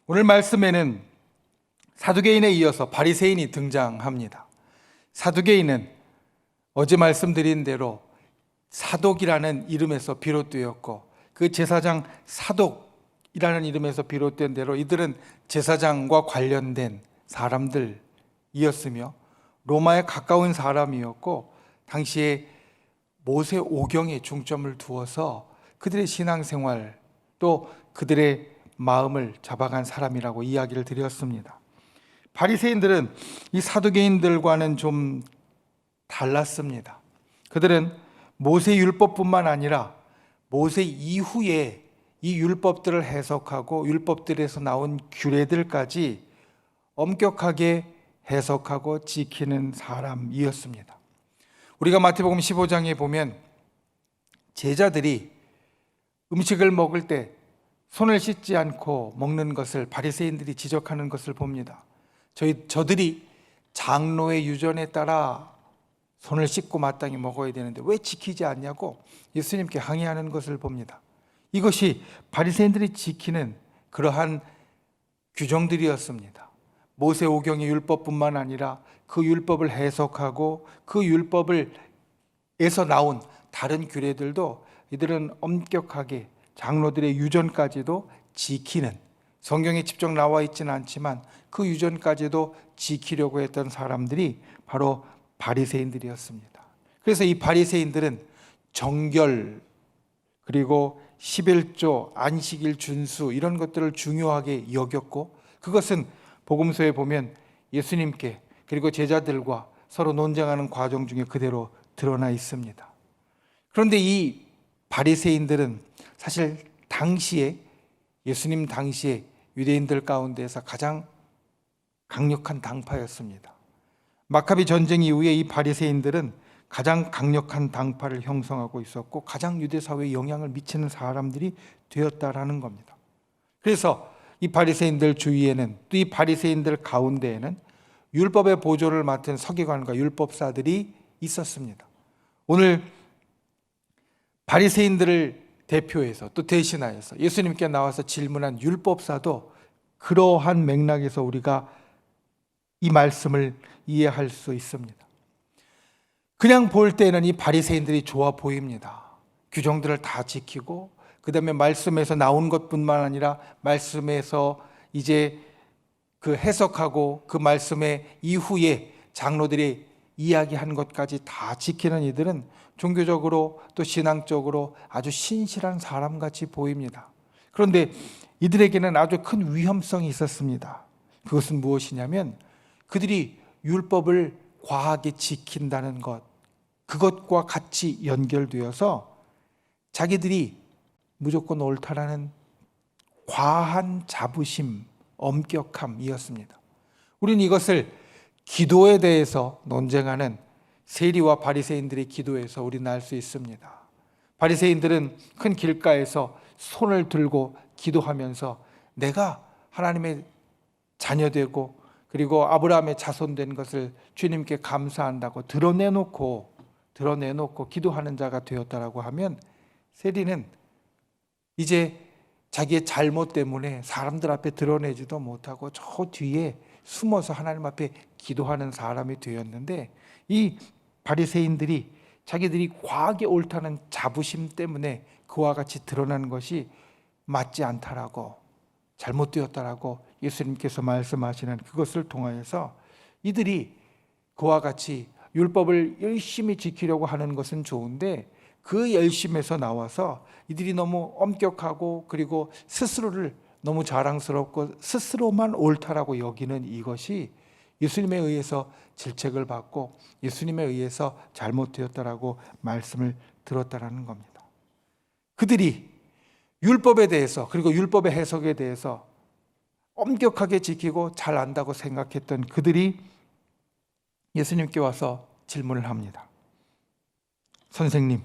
오늘 말씀에는 사두개인에 이어서 바리새인이 등장합니다. 사두개인은 어제 말씀드린 대로 사독이라는 이름에서 비롯되었고, 그 제사장 사독이라는 이름에서 비롯된 대로 이들은 제사장과 관련된 사람들이었으며 로마에 가까운 사람이었고, 당시에 모세 오경에 중점을 두어서 그들의 신앙생활 또 그들의 마음을 잡아간 사람이라고 이야기를 드렸습니다. 바리새인들은 이 사두개인들과는 좀 달랐습니다. 그들은 모세 율법뿐만 아니라 모세 이후에 이 율법들을 해석하고 율법들에서 나온 규례들까지 엄격하게 해석하고 지키는 사람이었습니다. 우리가 마태복음 15장에 보면 제자들이 음식을 먹을 때 손을 씻지 않고 먹는 것을 바리새인들이 지적하는 것을 봅니다. 저들이 장로의 유전에 따라 손을 씻고 마땅히 먹어야 되는데 왜 지키지 않냐고 예수님께 항의하는 것을 봅니다. 이것이 바리새인들이 지키는 그러한 규정들이었습니다. 모세 오경의 율법뿐만 아니라 그 율법을 해석하고 그 율법에서 나온 다른 규례들도 이들은 엄격하게 장로들의 유전까지도 지키는, 성경에 직접 나와 있지는 않지만 그 유전까지도 지키려고 했던 사람들이 바로 바리새인들이었습니다. 그래서 이 바리새인들은 정결 그리고 11조, 안식일 준수 이런 것들을 중요하게 여겼고, 그것은 복음서에 보면 예수님께 그리고 제자들과 서로 논쟁하는 과정 중에 그대로 드러나 있습니다. 그런데 이 바리새인들은 사실 당시에 예수님 당시에 유대인들 가운데서 가장 강력한 당파였습니다. 마카비 전쟁 이후에 이 바리새인들은 가장 강력한 당파를 형성하고 있었고 가장 유대 사회에 영향을 미치는 사람들이 되었다라는 겁니다. 그래서 이 바리새인들 주위에는 또 이 바리새인들 가운데에는 율법의 보조를 맡은 서기관과 율법사들이 있었습니다. 오늘 바리새인들을 대표해서 또 대신하여서 예수님께 나와서 질문한 율법사도 그러한 맥락에서 우리가 이 말씀을 이해할 수 있습니다. 그냥 볼 때는 이 바리새인들이 좋아 보입니다. 규정들을 다 지키고 그 다음에 말씀에서 나온 것뿐만 아니라 말씀에서 이제 그 해석하고 그 말씀의 이후에 장로들이 이야기한 것까지 다 지키는 이들은 종교적으로 또 신앙적으로 아주 신실한 사람같이 보입니다. 그런데 이들에게는 아주 큰 위험성이 있었습니다. 그것은 무엇이냐면 그들이 율법을 과하게 지킨다는 것, 그것과 같이 연결되어서 자기들이 무조건 옳다라는 과한 자부심, 엄격함이었습니다. 우리는 이것을 기도에 대해서 논쟁하는 세리와 바리새인들의 기도에서 우리는 알 수 있습니다. 바리새인들은 큰 길가에서 손을 들고 기도하면서 내가 하나님의 자녀되고 그리고 아브라함의 자손된 것을 주님께 감사한다고 드러내놓고 기도하는 자가 되었다라고 하면, 세리는 이제 자기의 잘못 때문에 사람들 앞에 드러내지도 못하고 저 뒤에 숨어서 하나님 앞에 기도하는 사람이 되었는데, 이 바리새인들이 자기들이 과하게 옳다는 자부심 때문에 그와 같이 드러나는 것이 맞지 않다라고, 잘못되었다라고 예수님께서 말씀하시는 그것을 통하여서 이들이 그와 같이 율법을 열심히 지키려고 하는 것은 좋은데 그 열심에서 나와서 이들이 너무 엄격하고 그리고 스스로를 너무 자랑스럽고 스스로만 옳다라고 여기는 이것이 예수님에 의해서 질책을 받고 예수님에 의해서 잘못되었다라고 말씀을 들었다라는 겁니다. 그들이 율법에 대해서 그리고 율법의 해석에 대해서 엄격하게 지키고 잘 안다고 생각했던 그들이 예수님께 와서 질문을 합니다. 선생님,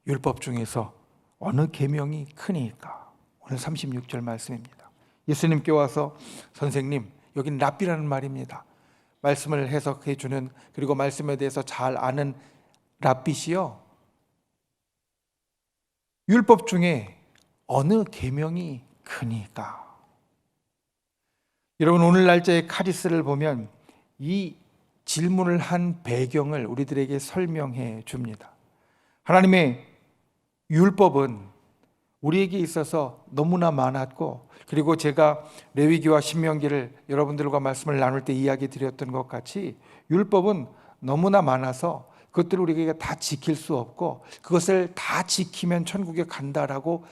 율법 중에서 어느 계명이 크니까? 오늘 36절 말씀입니다. 예수님께 와서 선생님, 여긴 랍비라는 말입니다. 말씀을 해석해 주는, 그리고 말씀에 대해서 잘 아는 랍비시요, 율법 중에 어느 계명이 크니까? 여러분, 오늘 날짜의 카리스를 보면 이 질문을 한 배경을 우리들에게 설명해 줍니다. 하나님의 율법은 우리에게 있어서 너무나 많았고, 그리고 제가 레위기와 신명기를 여러분들과 말씀을 나눌 때 이야기 드렸던 것 같이 율법은 너무나 많아서 그것들을 우리가 다 지킬 수 없고, 그것을 다 지키면 천국에 간다라고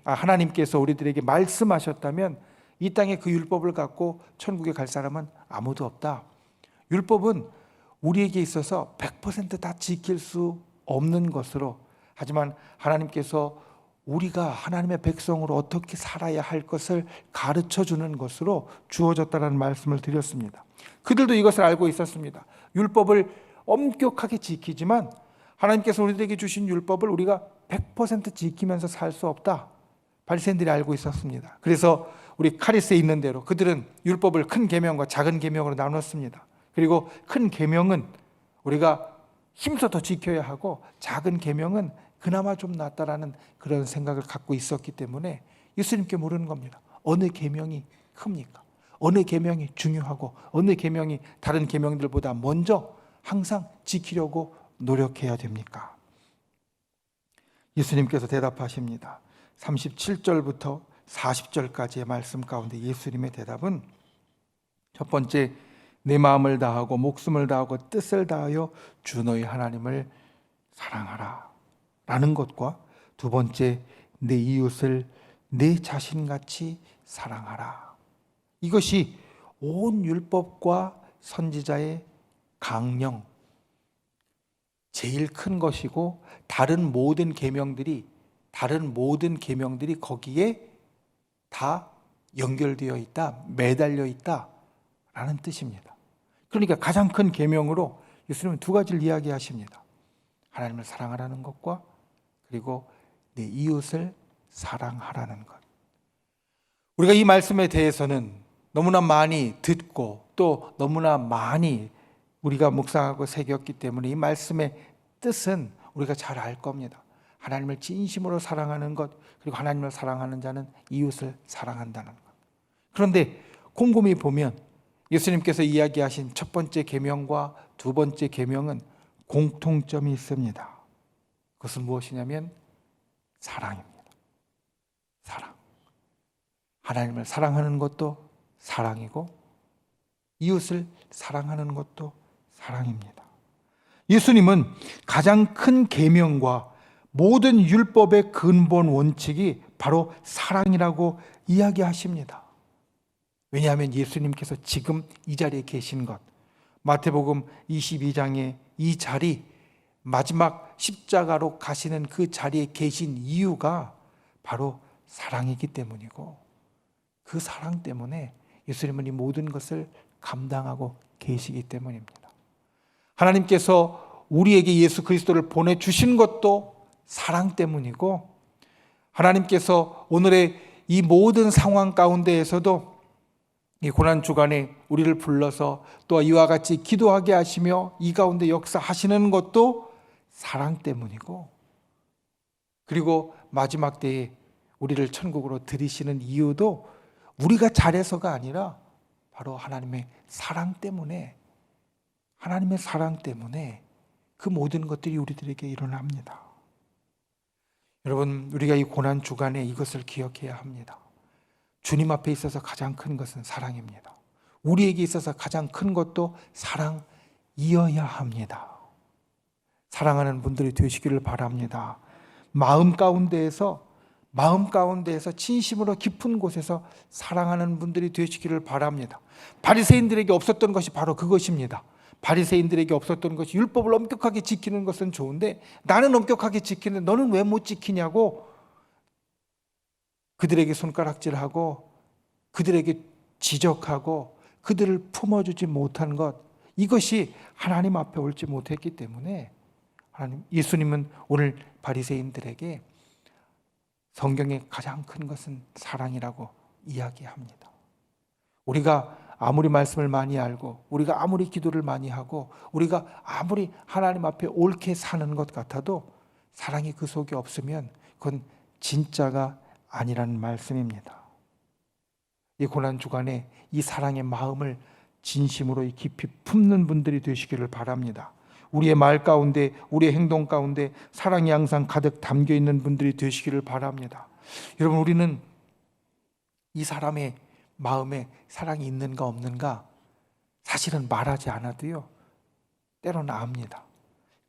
하나님께서 우리들에게 말씀하셨다면 이 땅에 그 율법을 갖고 천국에 갈 사람은 아무도 없다. 율법은 우리에게 있어서 100%다 지킬 수 없는 것으로, 하지만 하나님께서 우리가 하나님의 백성으로 어떻게 살아야 할 것을 가르쳐 주는 것으로 주어졌다는 말씀을 드렸습니다. 그들도 이것을 알고 있었습니다. 율법을 엄격하게 지키지만 하나님께서 우리들에게 주신 율법을 우리가 100% 지키면서 살 수 없다. 바리새인들이 알고 있었습니다. 그래서 우리 카리스에 있는 대로 그들은 율법을 큰 계명과 작은 계명으로 나눴습니다. 그리고 큰 계명은 우리가 힘써 더 지켜야 하고, 작은 계명은 그나마 좀 낫다라는 그런 생각을 갖고 있었기 때문에 예수님께 물은 겁니다. 어느 계명이 큽니까? 어느 계명이 중요하고 어느 계명이 다른 계명들보다 먼저 항상 지키려고 노력해야 됩니까? 예수님께서 대답하십니다. 37절부터 40절까지의 말씀 가운데 예수님의 대답은, 첫 번째, 내 마음을 다하고 목숨을 다하고 뜻을 다하여 주 너희 하나님을 사랑하라 라는 것과, 두 번째, 내 이웃을 내 자신같이 사랑하라. 이것이 온 율법과 선지자의 강령, 제일 큰 것이고, 다른 모든 계명들이 거기에 다 연결되어 있다, 매달려 있다 라는 뜻입니다. 그러니까 가장 큰 계명으로 예수님은 두 가지를 이야기하십니다. 하나님을 사랑하라는 것과, 그리고 내 이웃을 사랑하라는 것. 우리가 이 말씀에 대해서는 너무나 많이 듣고 또 너무나 많이 우리가 묵상하고 새겼기 때문에 이 말씀의 뜻은 우리가 잘 알 겁니다. 하나님을 진심으로 사랑하는 것, 그리고 하나님을 사랑하는 자는 이웃을 사랑한다는 것. 그런데 곰곰이 보면 예수님께서 이야기하신 첫 번째 계명과 두 번째 계명은 공통점이 있습니다. 그것은 무엇이냐면 사랑입니다. 사랑. 하나님을 사랑하는 것도 사랑이고 이웃을 사랑하는 것도 사랑입니다. 예수님은 가장 큰 계명과 모든 율법의 근본 원칙이 바로 사랑이라고 이야기하십니다. 왜냐하면 예수님께서 지금 이 자리에 계신 것, 마태복음 22장의 이 자리, 마지막 십자가로 가시는 그 자리에 계신 이유가 바로 사랑이기 때문이고, 그 사랑 때문에 예수님은 이 모든 것을 감당하고 계시기 때문입니다. 하나님께서 우리에게 예수 그리스도를 보내주신 것도 사랑 때문이고, 하나님께서 오늘의 이 모든 상황 가운데에서도 이 고난주간에 우리를 불러서 또 이와 같이 기도하게 하시며 이 가운데 역사하시는 것도 사랑 때문이고, 그리고 마지막 때에 우리를 천국으로 들이시는 이유도 우리가 잘해서가 아니라 바로 하나님의 사랑 때문에, 하나님의 사랑 때문에 그 모든 것들이 우리들에게 일어납니다. 여러분, 우리가 이 고난주간에 이것을 기억해야 합니다. 주님 앞에 있어서 가장 큰 것은 사랑입니다. 우리에게 있어서 가장 큰 것도 사랑이어야 합니다. 사랑하는 분들이 되시기를 바랍니다. 마음 가운데에서 진심으로 깊은 곳에서 사랑하는 분들이 되시기를 바랍니다. 바리새인들에게 없었던 것이 바로 그것입니다. 바리새인들에게 없었던 것이, 율법을 엄격하게 지키는 것은 좋은데 나는 엄격하게 지키는데 너는 왜 못 지키냐고 그들에게 손가락질하고 그들에게 지적하고 그들을 품어주지 못한 것, 이것이 하나님 앞에 옳지 못했기 때문에 예수님은 오늘 바리새인들에게 성경의 가장 큰 것은 사랑이라고 이야기합니다. 우리가 아무리 말씀을 많이 알고, 우리가 아무리 기도를 많이 하고, 우리가 아무리 하나님 앞에 옳게 사는 것 같아도 사랑이 그 속에 없으면 그건 진짜가 아니라는 말씀입니다. 이 고난 주간에 이 사랑의 마음을 진심으로 깊이 품는 분들이 되시기를 바랍니다. 우리의 말 가운데, 우리의 행동 가운데 사랑이 항상 가득 담겨 있는 분들이 되시기를 바랍니다. 여러분, 우리는 이 사람의 마음에 사랑이 있는가 없는가 사실은 말하지 않아도요, 때로는 압니다.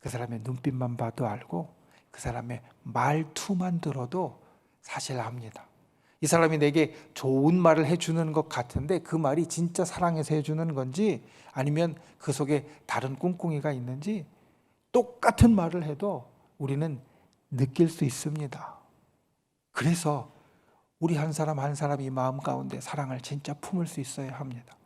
그 사람의 눈빛만 봐도 알고, 그 사람의 말투만 들어도 사실 압니다. 이 사람이 내게 좋은 말을 해주는 것 같은데 그 말이 진짜 사랑해서 해주는 건지, 아니면 그 속에 다른 꿍꿍이가 있는지, 똑같은 말을 해도 우리는 느낄 수 있습니다. 그래서 우리 한 사람 한 사람이 마음 가운데 사랑을 진짜 품을 수 있어야 합니다.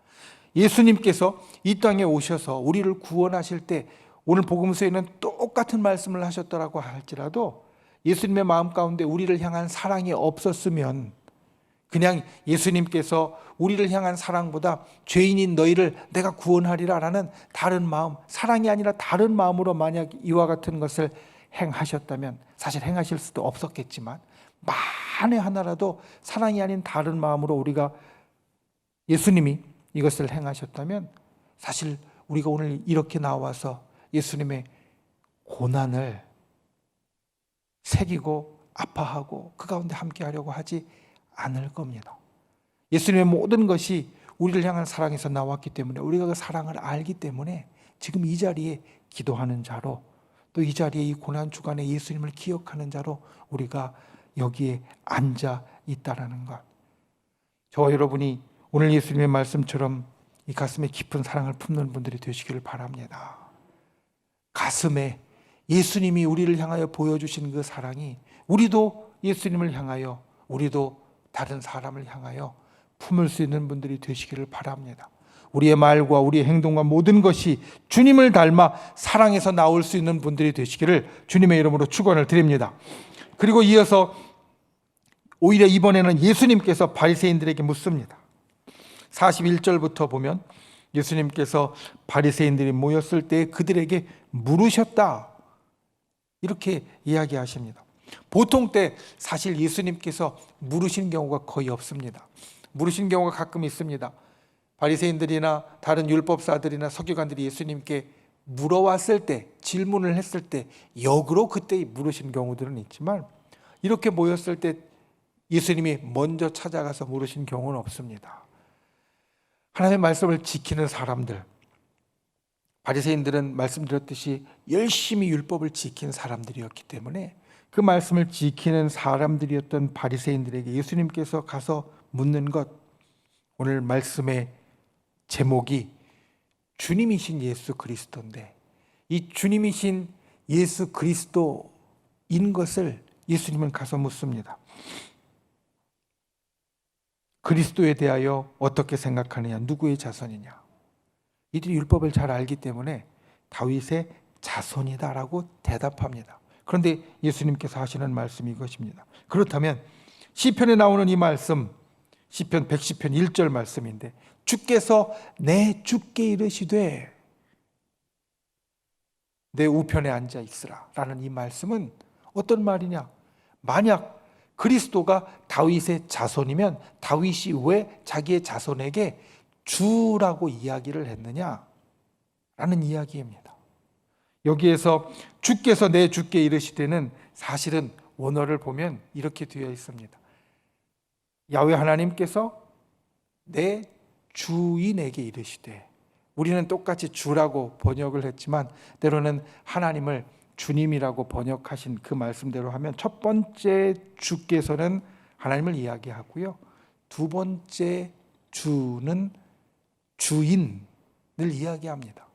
예수님께서 이 땅에 오셔서 우리를 구원하실 때 오늘 복음서에는 똑같은 말씀을 하셨더라고 할지라도 예수님의 마음 가운데 우리를 향한 사랑이 없었으면, 그냥 예수님께서 우리를 향한 사랑보다 죄인인 너희를 내가 구원하리라 라는 다른 마음, 사랑이 아니라 다른 마음으로 만약 이와 같은 것을 행하셨다면, 사실 행하실 수도 없었겠지만 만에 하나라도 사랑이 아닌 다른 마음으로 우리가 예수님이 이것을 행하셨다면, 사실 우리가 오늘 이렇게 나와서 예수님의 고난을 새기고 아파하고 그 가운데 함께 하려고 하지 않을 겁니다. 예수님의 모든 것이 우리를 향한 사랑에서 나왔기 때문에, 우리가 그 사랑을 알기 때문에 지금 이 자리에 기도하는 자로, 또 이 자리에 이 고난 주간에 예수님을 기억하는 자로 우리가 여기에 앉아 있다라는 것. 저와 여러분이 오늘 예수님의 말씀처럼 이 가슴에 깊은 사랑을 품는 분들이 되시기를 바랍니다. 가슴에 예수님이 우리를 향하여 보여주신 그 사랑이 우리도 예수님을 향하여, 우리도 다른 사람을 향하여 품을 수 있는 분들이 되시기를 바랍니다. 우리의 말과 우리의 행동과 모든 것이 주님을 닮아 사랑에서 나올 수 있는 분들이 되시기를 주님의 이름으로 축원을 드립니다. 그리고 이어서 오히려 이번에는 예수님께서 바리새인들에게 묻습니다. 41절부터 보면 예수님께서 바리새인들이 모였을 때 그들에게 물으셨다, 이렇게 이야기하십니다. 보통 때 사실 예수님께서 물으신 경우가 거의 없습니다. 물으신 경우가 가끔 있습니다. 바리새인들이나 다른 율법사들이나 서기관들이 예수님께 물어왔을 때, 질문을 했을 때 역으로 그때 물으신 경우들은 있지만, 이렇게 모였을 때 예수님이 먼저 찾아가서 물으신 경우는 없습니다. 하나님의 말씀을 지키는 사람들, 바리새인들은 말씀드렸듯이 열심히 율법을 지킨 사람들이었기 때문에 그 말씀을 지키는 사람들이었던 바리새인들에게 예수님께서 가서 묻는 것, 오늘 말씀의 제목이 주님이신 예수 그리스도인데, 이 주님이신 예수 그리스도인 것을 예수님은 가서 묻습니다. 그리스도에 대하여 어떻게 생각하느냐, 누구의 자손이냐. 이들이 율법을 잘 알기 때문에 다윗의 자손이다라고 대답합니다. 그런데 예수님께서 하시는 말씀이 이것입니다. 그렇다면 시편에 나오는 이 말씀, 시편 110편 1절 말씀인데, 주께서 내 주께 이르시되 내 우편에 앉아 있으라 라는 이 말씀은 어떤 말이냐. 만약 그리스도가 다윗의 자손이면 다윗이 왜 자기의 자손에게 주라고 이야기를 했느냐 라는 이야기입니다. 여기에서 주께서 내 주께 이르시되는, 사실은 원어를 보면 이렇게 되어 있습니다. 야훼 하나님께서 내 주인에게 이르시되, 우리는 똑같이 주라고 번역을 했지만 때로는 하나님을 주님이라고 번역하신 그 말씀대로 하면 첫 번째 주께서는 하나님을 이야기하고요, 두 번째 주는 주인을 이야기합니다.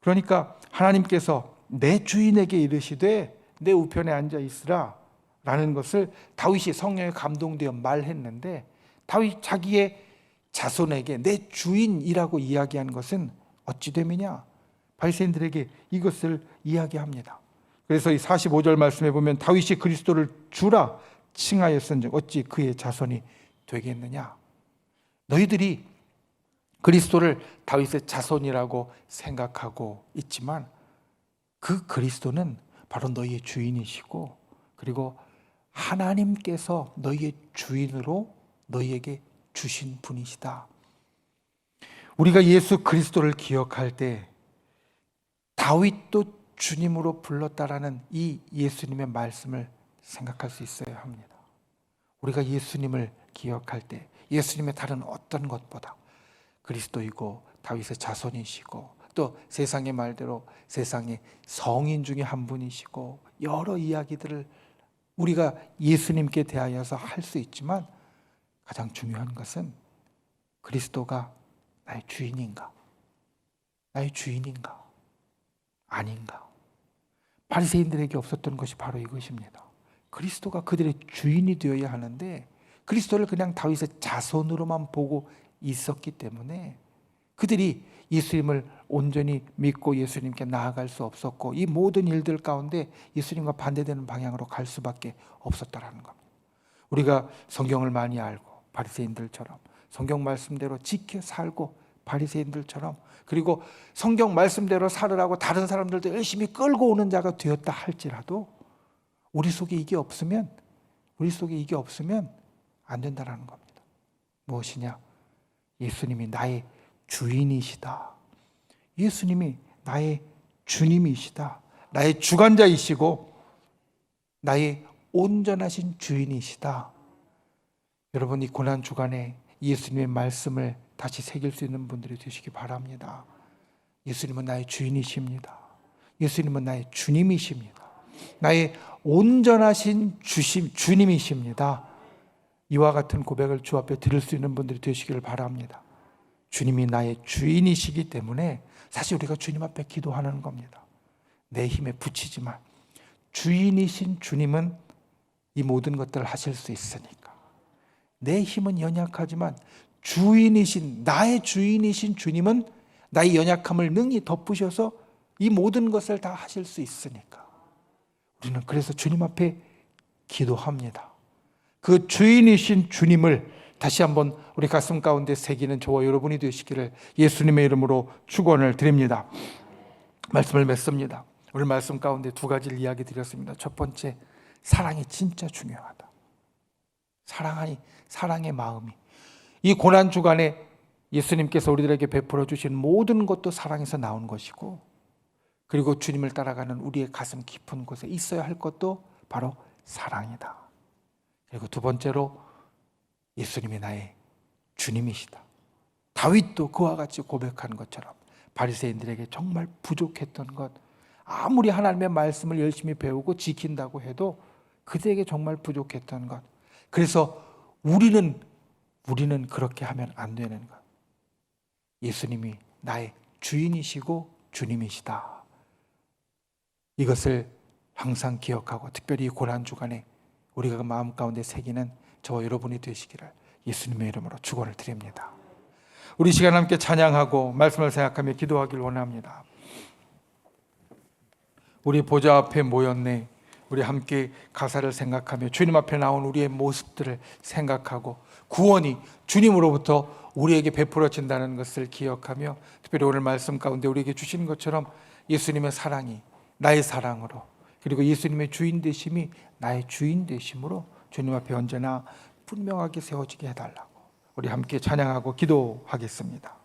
그러니까 하나님께서 내 주인에게 이르시되 내 우편에 앉아 있으라 라는 것을 다윗이 성령에 감동되어 말했는데, 다윗 자기의 자손에게 내 주인이라고 이야기한 것은 어찌 됨이냐. 바리새인들에게 이것을 이야기합니다. 그래서 이 45절 말씀에 보면 다윗이 그리스도를 주라 칭하였은즉 어찌 그의 자손이 되겠느냐. 너희들이 그리스도를 다윗의 자손이라고 생각하고 있지만 그 그리스도는 바로 너희의 주인이시고, 그리고 하나님께서 너희의 주인으로 너희에게 주신 분이시다. 우리가 예수 그리스도를 기억할 때 다윗도 주님으로 불렀다라는 이 예수님의 말씀을 생각할 수 있어야 합니다. 우리가 예수님을 기억할 때 예수님의 다른 어떤 것보다 그리스도이고 다윗의 자손이시고 또 세상의 말대로 세상의 성인 중에 한 분이시고 여러 이야기들을 우리가 예수님께 대하여서 할 수 있지만 가장 중요한 것은 그리스도가 나의 주인인가? 나의 주인인가? 아닌가? 바리새인들에게 없었던 것이 바로 이것입니다. 그리스도가 그들의 주인이 되어야 하는데 그리스도를 그냥 다윗의 자손으로만 보고 있었기 때문에 그들이 예수님을 온전히 믿고 예수님께 나아갈 수 없었고 이 모든 일들 가운데 예수님과 반대되는 방향으로 갈 수밖에 없었다라는 겁니다. 우리가 성경을 많이 알고 바리새인들처럼 성경 말씀대로 지켜 살고 바리새인들처럼 그리고 성경 말씀대로 살으라고 다른 사람들도 열심히 끌고 오는 자가 되었다 할지라도 우리 속에 이게 없으면 안 된다라는 겁니다. 무엇이냐? 예수님이 나의 주인이시다. 예수님이 나의 주님이시다. 나의 주관자이시고 나의 온전하신 주인이시다. 여러분, 이 고난 주간에 예수님의 말씀을 다시 새길 수 있는 분들이 되시기 바랍니다. 예수님은 나의 주인이십니다. 예수님은 나의 주님이십니다. 나의 온전하신 주님이십니다. 이와 같은 고백을 주 앞에 드릴 수 있는 분들이 되시기를 바랍니다. 주님이 나의 주인이시기 때문에 사실 우리가 주님 앞에 기도하는 겁니다. 내 힘에 부치지만 주인이신 주님은 이 모든 것들을 하실 수 있으니까. 내 힘은 연약하지만 나의 주인이신 주님은 나의 연약함을 능히 덮으셔서 이 모든 것을 다 하실 수 있으니까. 우리는 그래서 주님 앞에 기도합니다. 그 주인이신 주님을 다시 한번 우리 가슴 가운데 새기는 저와 여러분이 되시기를 예수님의 이름으로 축원을 드립니다. 말씀을 맺습니다. 오늘 말씀 가운데 두 가지를 이야기 드렸습니다. 첫 번째, 사랑이 진짜 중요하다. 사랑의 마음이. 이 고난 주간에 예수님께서 우리들에게 베풀어 주신 모든 것도 사랑에서 나온 것이고, 그리고 주님을 따라가는 우리의 가슴 깊은 곳에 있어야 할 것도 바로 사랑이다. 그리고 두 번째로 예수님이 나의 주님이시다. 다윗도 그와 같이 고백한 것처럼 바리새인들에게 정말 부족했던 것, 아무리 하나님의 말씀을 열심히 배우고 지킨다고 해도 그들에게 정말 부족했던 것. 그래서 우리는 그렇게 하면 안 되는 것. 예수님이 나의 주인이시고 주님이시다. 이것을 항상 기억하고 특별히 고난 주간에 우리가 마음 가운데 새기는 저와 여러분이 되시기를 예수님의 이름으로 축원을 드립니다. 우리 시간 함께 찬양하고 말씀을 생각하며 기도하길 원합니다. 우리 보좌 앞에 모였네. 우리 함께 가사를 생각하며 주님 앞에 나온 우리의 모습들을 생각하고 구원이 주님으로부터 우리에게 베풀어진다는 것을 기억하며 특별히 오늘 말씀 가운데 우리에게 주신 것처럼 예수님의 사랑이 나의 사랑으로, 그리고 예수님의 주인 되심이 나의 주인 되심으로 주님 앞에 언제나 분명하게 세워지게 해달라고 우리 함께 찬양하고 기도하겠습니다.